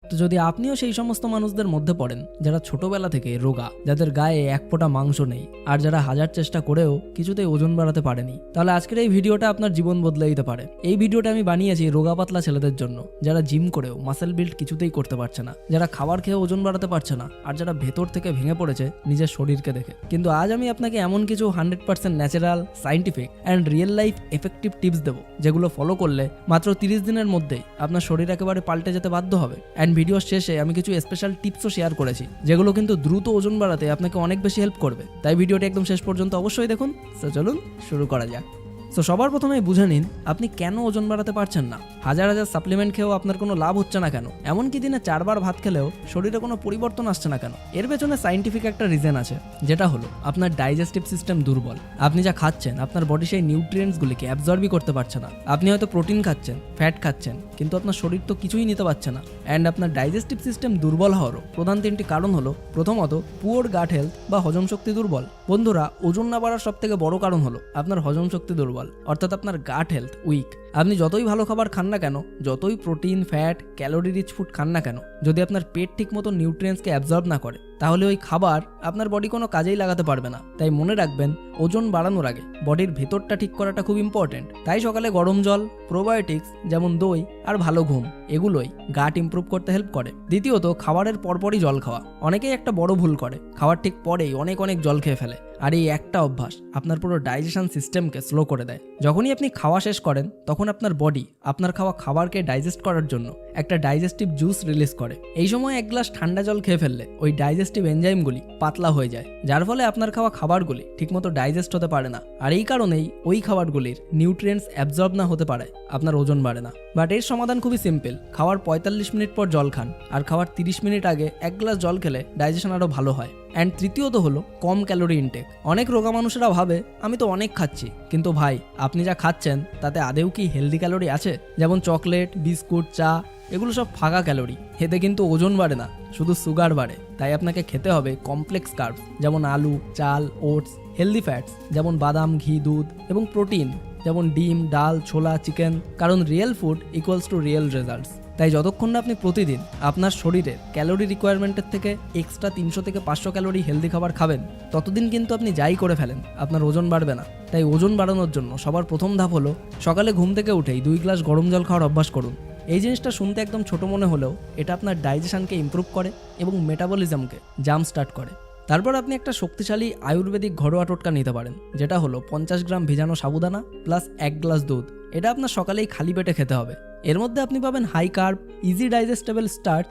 তো যদি আপনিও সেই সমস্ত মানুষদের মধ্যে পড়েন যারা ছোটবেলা থেকে রোগা, যাদের গায়ে এক ফোঁটা মাংস নেই, আর যারা হাজার চেষ্টা করেও কিছুতেই ওজন বাড়াতে পারেনি, তাহলে আজকের এই ভিডিওটা আপনার জীবন বদলে দিতে পারে। এই ভিডিওটা আমি বানিয়েছি রোগা পাতলা ছেলেদের জন্য, যারা জিম করেও মাসেল বিল্ড কিছুতেই করতে পারছে না, যারা খাবার খেয়ে ওজন বাড়াতে পারছে না, আর যারা ভেতর থেকে ভেঙে পড়েছে নিজের শরীরকে দেখে। কিন্তু আজ আমি আপনাকে এমন কিছু 100% natural, scientific and real life effective tips দেবো, যেগুলো ফলো করলে মাত্র 30 দিনের মধ্যেই আপনার শরীর একেবারে পাল্টে যেতে বাধ্য হবে। অ্যান্ড ভিডিওর শেষে আমি কিছু স্পেশাল টিপসও শেয়ার করেছি, যেগুলো কিন্তু দ্রুত ওজন বাড়াতে আপনাকে অনেক বেশি হেল্প করবে। তাই ভিডিওটি একদম শেষ পর্যন্ত অবশ্যই দেখুন। তো চলুন শুরু করা যাক। তো সবার প্রথমে বুঝে নিন আপনি কেন ওজন বাড়াতে পারছেন না। হাজার হাজার সাপ্লিমেন্ট খেয়েও আপনার কোনো লাভ হচ্ছে না কেন? এমনকি দিনে 4 বার ভাত খেলেও শরীরে কোনো পরিবর্তন আসছে না কেন? এর পেছনে সাইন্টিফিক একটা রিজন আছে, যেটা হলো আপনার ডাইজেস্টিভ সিস্টেম দুর্বল। আপনি যা খাচ্ছেন আপনার বডি সেই নিউট্রিয়েন্টসগুলিকে অ্যাবজর্বই করতে পারছে না। আপনি হয়তো প্রোটিন খাচ্ছেন, ফ্যাট খাচ্ছেন, কিন্তু আপনার শরীর তো কিছুই নিতে পারছে না। অ্যান্ড আপনার ডাইজেস্টিভ সিস্টেম দুর্বল হওয়ারও প্রধান 3টি কারণ হলো, প্রথমত পুওর গাট হেলথ বা হজম শক্তি দুর্বল। বন্ধুরা, ওজন না বাড়ার সব থেকে বড় কারণ হলো আপনার হজম শক্তি দুর্বল, অর্থাৎ আপনার গাট হেলথ উইক। আপনি যতই ভালো খাবার খান না কেন, যতই protein, fat, calorie rich food খান না কেন, যদি আপনার পেট ঠিক মতো নিউট্রিয়েন্টসকে অ্যাবজর্ব না করে, তাহলে ওই খাবার আপনার বডি কোনো কাজেই লাগাতে পারবে না। তাই মনে রাখবেন, ওজন বাড়ানোর আগে বডির ভেতরটা ঠিক করাটা খুব ইম্পর্টেন্ট। তাই সকালে গরম জল, প্রোবায়োটিক্স যেমন দই আর ভালো ঘুম, এগুলোই গাট ইমপ্রুভ করতে হেল্প করে। দ্বিতীয়ত, খাবারের পরপরই জল খাওয়া। অনেকেই একটা বড় ভুল করে, খাওয়ার ঠিক পরেই অনেক জল খেয়ে ফেলে। আর এই একটা অভ্যাস আপনার পুরো ডাইজেশন সিস্টেমকে স্লো করে দেয়। যখনই আপনি খাওয়া শেষ করেন, তখন আপনার বডি আপনার খাওয়া খাবারকে ডাইজেস্ট করার জন্য একটা ডাইজেস্টিভ জুস রিলিজ করে। এই সময় এক গ্লাস ঠান্ডা জল খেয়ে ফেললে ওই ডাইজেস্টিভ এনজাইমগুলি পাতলা হয়ে যায়, যার ফলে আপনার খাওয়া খাবারগুলি ঠিকমতো ডাইজেস্ট হতে পারে না। আর এই কারণেই ওই খাবারগুলির নিউট্রিয়েন্টস অ্যাবজর্ব না হতে পারে, আপনার ওজন বাড়ে না। বাট এর সমাধান খুবই সিম্পল। খাওয়ার 45 মিনিট পর জল খান, আর খাওয়ার 30 মিনিট আগে এক গ্লাস জল খেলে ডাইজেশন আরও ভালো হয়। অ্যান্ড তৃতীয়ত হলো কম ক্যালোরি ইনটেক। অনেক রোগা মানুষেরা ভাবে আমি তো অনেক খাচ্ছি, কিন্তু ভাই, আপনি যা খাচ্ছেন তাতে আদেও কি হেলদি ক্যালোরি আছে? যেমন চকলেট, বিস্কুট, চা, এগুলো সব ফাঁকা ক্যালোরি। এতে কিন্তু ওজন বাড়ে না, শুধু সুগার বাড়ে। তাই আপনাকে খেতে হবে কমপ্লেক্স কার্বস, যেমন আলু, চাল, ওটস, হেলদি ফ্যাটস যেমন বাদাম, ঘি, দুধ, এবং প্রোটিন যেমন ডিম, ডাল, ছোলা, চিকেন। কারণ real food equals to real results. তাই যতক্ষণ না আপনি প্রতিদিন আপনার শরীরের ক্যালোরি রিকোয়ারমেন্টের থেকে এক্সট্রা 300 থেকে 500 ক্যালোরি হেলদি খাবার খাবেন, ততদিন কিন্তু আপনি যাই করে ফেলেন, আপনার ওজন বাড়বে না। তাই ওজন বাড়ানোর জন্য সবার প্রথম ধাপ হলো সকালে ঘুম থেকে উঠেই 2 গ্লাস গরম জল খাওয়ার অভ্যাস করুন। এই জিনিসটা শুনতে একদম ছোট মনে হলেও এটা আপনার ডাইজেশনকে ইমপ্রুভ করে এবং মেটাবলিজমকে জাম্প স্টার্ট করে। তারপর আপনি একটা শক্তিশালী আয়ুর্বেদিক ঘরোয়া টোটকা নিতে পারেন, যেটা হলো 50 গ্রাম ভেজানো সাবুদানা প্লাস 1 গ্লাস দুধ। এটা আপনার সকালেই খালি পেটে খেতে হবে। এর মধ্যে আপনি পাবেন high carb, easy digestible starch